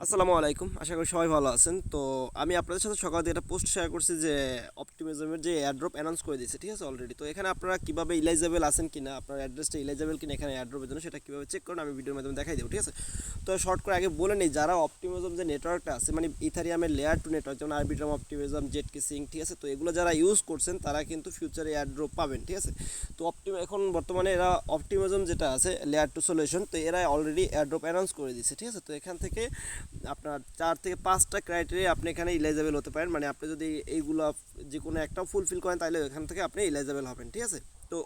আসসালামু আলাইকুম, আশা করি সবাই ভালো আছেন। তো আমি আপনাদের সাথে সকাল থেকে একটা পোস্ট শেয়ার করছি যে অপটিমিজমের যে এয়ারড্রপ অ্যানাউন্স করে দিয়েছে, ঠিক আছে অলরেডি। তো এখানে আপনারা কীভাবে ইলাইজেবল আছেন কিনা, আপনার অ্যাড্রেসটা ইলাইজেবল কিনা এখানে এয়ারড্রপের জন্য, সেটা কীভাবে চেক করুন আমি ভিডিওর মাধ্যমে দেখাই দেবো, ঠিক আছে। তো শর্ট করে আগে বলে নেই, যারা অপটিমিজম যে নেটওয়ার্কটা আছে, মানে ইথারিয়ামের লেয়ার টু নেটওয়ার্ক, যেমন আরবিট্রাম, অপটিমিজম, জেট কিসিং, ঠিক আছে। তো এগুলো যারা ইউজ করছেন তারা কিন্তু ফিউচারে এয়ারড্রপ পাবেন, ঠিক আছে। তো এখন বর্তমানে এরা অপটিমিজম যেটা আছে লেয়ার টু সলিউশন, তো এরা অলরেডি এয়ারড্রপ অ্যানাউন্স করে দিয়েছে, ঠিক আছে। তো এখান থেকে আপনার 4 থেকে 5টা ক্রাইটেরিয়া আপনি এখানে ইলাইজেবল হতে পারেন, মানে আপনি যদি এইগুলো যে কোনো একটা ফুলফিল করেন তাহলে এখান থেকে আপনি ইলাইজেবল হবেন, ঠিক আছে। তো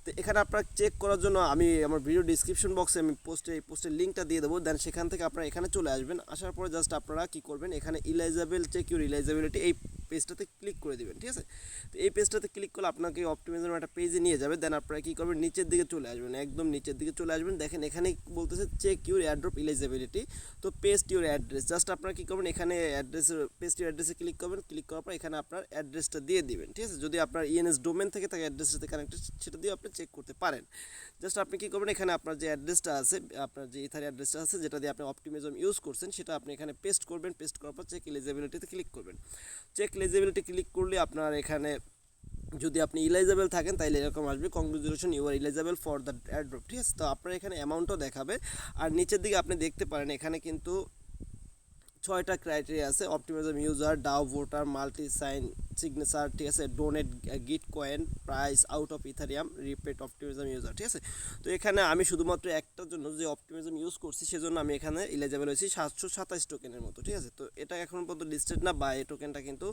তো এখানে আপনারা চেক করার জন্য আমি আমার ভিডিও ডিসক্রিপশন বক্সে আমি পোস্টের লিঙ্কটা দিয়ে দেবো, দেন সেখান থেকে আপনারা এখানে চলে আসবেন। আসার পরে জাস্ট আপনারা কী করবেন, এখানে ইলাইজেবল চেক ইউর ইলাইজেবিলিটি এই পেজটাতে ক্লিক করে দেবেন, ঠিক আছে। তো এই পেজটাতে ক্লিক করলে আপনাকে অপটিমিজম একটা পেজে নিয়ে যাবে, দেন আপনারা কী করবেন, নিচের দিকে চলে আসবেন, একদম নিচের দিকে চলে আসবেন। দেখেন এখানে বলতেছে চেক ইউর এয়ারড্রপ ইলাইজেবিলিটি, তো পেস্ট ইউর অ্যাড্রেস। জাস্ট আপনারা কী করবেন, এখানে পেস্ট ইউর অ্যাড্রেসে ক্লিক করবেন, ক্লিক করার পর এখানে আপনার অ্যাড্রেসটা দিয়ে দিবেন, ঠিক আছে। যদি আপনার ইএনএস ডোমেন থেকে থাকে অ্যাড্রেসের সাথে কানেক্টেড, সেটা দিয়ে আপনি চেক করতে পারেন। জাস্ট আপনি কী করবেন, এখানে আপনার যে অ্যাড্রেসটা আছে, আপনার যে ইথারি অ্যাড্রেসটা আছে যেটা দিয়ে আপনি অপটিমিজম ইউজ করছেন, সেটা আপনি এখানে পেস্ট করবেন। পেস্ট করার পর চেক এলিজিবিলিটিতে ক্লিক করবেন। চেক এলিজিবিলিটি ক্লিক করলে আপনার এখানে যদি আপনি ইলাইজেবল থাকেন তাহলে এরকম আসবে, congratulation you are eligible for the airdrop, ঠিক আছে। তো আপনার এখানে অ্যামাউন্টও দেখাবে, আর নিচের দিকে আপনি দেখতে পারেন এখানে কিন্তু 6টা ক্রাইটেরিয়া আছে: optimism user, DAO voter, multi sign signature, ঠিক আছে, donate Gitcoin, price out of Ethereum, repeat optimism user, ঠিক আছে। তো এখানে আমি শুধুমাত্র একটার জন্য যে অপটিমিজম ইউজ করছি সেজন্য আমি এখানে ইলিজিবল হয়েছি 727 টোকেনের মতো, ঠিক আছে। তো এটা এখন পর্যন্ত লিস্টেড না, বা এই টোকেনটা কিন্তু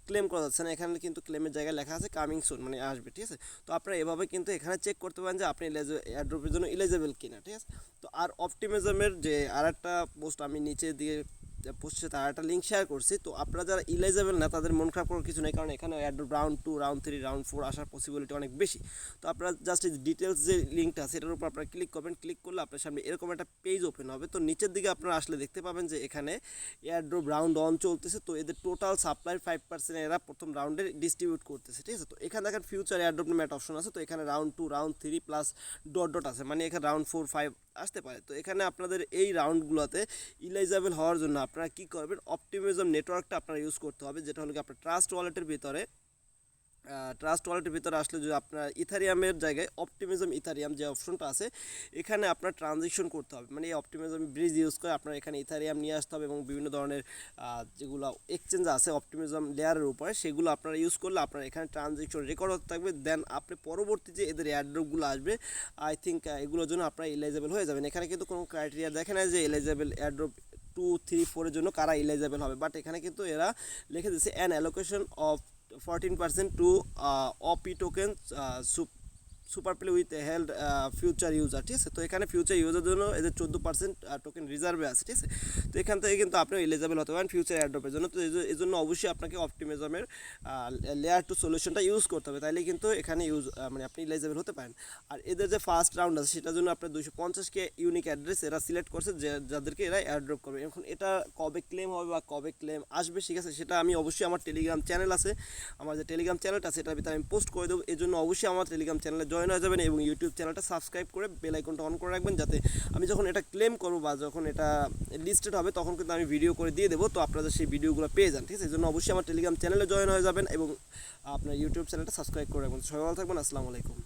ক্লেম করা যাচ্ছে না। এখানে কিন্তু ক্লেমের জায়গায় লেখা আছে কামিং সুন, মানে আসবে, ঠিক আছে। তো আপনারা এভাবে কিন্তু এখানে চেক করতে পারেন যে আপনি এয়ারড্রপের জন্য ইলিজিবল কিনা, ঠিক আছে। তো আর অপটিমিজমের যে আরেকটা পোস্ট আমি নিচে দিয়ে পোস্টে তার একটা লিঙ্ক শেয়ার করছি। তো আপনারা যারা ইলাইজেবল না তাদের মন খারাপ করার কিছু নেই, কারণ এখানে এয়ারড্রপ রাউন্ড 2, রাউন্ড 3, রাউন্ড 4 আসার পসিবিলিটি অনেক বেশি। তো আপনারা জাস্ট এই ডিটেলস যে লিঙ্কটা আছে এটার উপর আপনারা ক্লিক করবেন। ক্লিক করলে আপনার সামনে এরকম একটা পেজ ওপেন হবে। তো নিচের দিকে আপনারা আসলে দেখতে পাবেন যে এখানে এয়ারড্রপ রাউন্ড 1 চলতেছে। তো এদের টোটাল সাপ্লাই 5% এরা প্রথম রাউন্ডে ডিস্ট্রিবিউট করতেছে, ঠিক আছে। তো এখানে দেখেন ফিউচার এয়ারড্রপ নামে একটা অপশন আছে। তো এখানে round 2, round 3 plus dot dot আছে, মানে এখানে রাউন্ড 4, 5 আসতে পারে। তো এখানে আপনাদের এই রাউন্ডগুলোতে ইলাইজেবল হওয়ার জন্য আপনারা কী করবেন, অপটিমিজম নেটওয়ার্কটা আপনারা ইউজ করতে হবে, যেটা হলো কি আপনার ট্রাস্ট ওয়ালেটের ভিতরে আসলে যদি আপনার ইথারিয়ামের জায়গায় অপটিমিজম ইথারিয়াম যে অপশনটা আছে এখানে আপনার ট্রানজিশন করতে হবে, মানে এই অপটিমিজম ব্রিজ ইউজ করে আপনার এখানে ইথারিয়াম নিয়ে আসতে হবে, এবং বিভিন্ন ধরনের যেগুলো এক্সচেঞ্জ আছে অপটিমিজম লেয়ারের উপরে সেগুলো আপনারা ইউজ করলে আপনার এখানে ট্রানজিশন রেকর্ড হতে থাকবে। দেন আপনি পরবর্তী যে এদের এয়ারড্রপগুলো আসবে আই থিঙ্ক এগুলোর জন্য আপনারা ইলিজিবল হয়ে যাবেন। এখানে কিন্তু কোনো ক্রাইটেরিয়া দেখে না যে ইলিজিবল এয়ারড্রপ 2, 3, 4 জন্য কারা ইলিজিবল হবে, বাট এখানে কিন্তু এরা লিখে দিচ্ছে an allocation of 14% to OP token super play with held future user, ঠিক আছে। তো এখানে ফিউচার ইউজার জন্য এদের 14% টোকেন রিজার্ভে আছে, ঠিক আছে। তো এখান থেকে কিন্তু আপনি এলিজিবল হতে পারেন ফিউচার এয়ারড্রপের জন্য। তো এই জন্য অবশ্যই আপনাকে অপটিমিজমের লেয়ার টু সলিউশনটা ইউজ করতে হবে, তাইলে কিন্তু এখানে মানে আপনি এলিজিবল হতে পারেন। আর এদের যে ফার্স্ট রাউন্ড আছে সেটার জন্য আপনার 250K ইউনিক অ্যাড্রেস এরা সিলেক্ট করছে, যাদেরকে এরা এয়ারড্রপ করবে। এখন এটা কবে ক্লেম হবে বা কবে ক্লেম আসবে, ঠিক আছে, সেটা আমি অবশ্যই আমার টেলিগ্রাম চ্যানেল আছে, আমার যে টেলিগ্রাম চ্যানেলটা আছে এটার ভিতরে আমি পোস্ট করে দেবো। এই জন্য অবশ্যই আমার টেলিগ্রাম চ্যানেলে জয়েন হয়ে যাবেন এবং ইউটিউব চ্যানেলটা সাবস্ক্রাইব করে বেল আইকনটা অন করে রাখবেন, যাতে আমি যখন এটা ক্লেম করবো বা যখন এটা লিস্টেড হবে তখন কিন্তু আমি ভিডিও করে দিয়ে দেবো, তো আপনারা সেই ভিডিওগুলো পেয়ে যান, ঠিক আছে। এই জন্য অবশ্যই আমার টেলিগ্রাম চ্যানেলে জয়েন হয়ে যাবেন এবং আপনার ইউটিউব চ্যানেলটা সাবস্ক্রাইব করে রাখবেন। সবাই ভালো থাকবেন, আসসালামু আলাইকুম।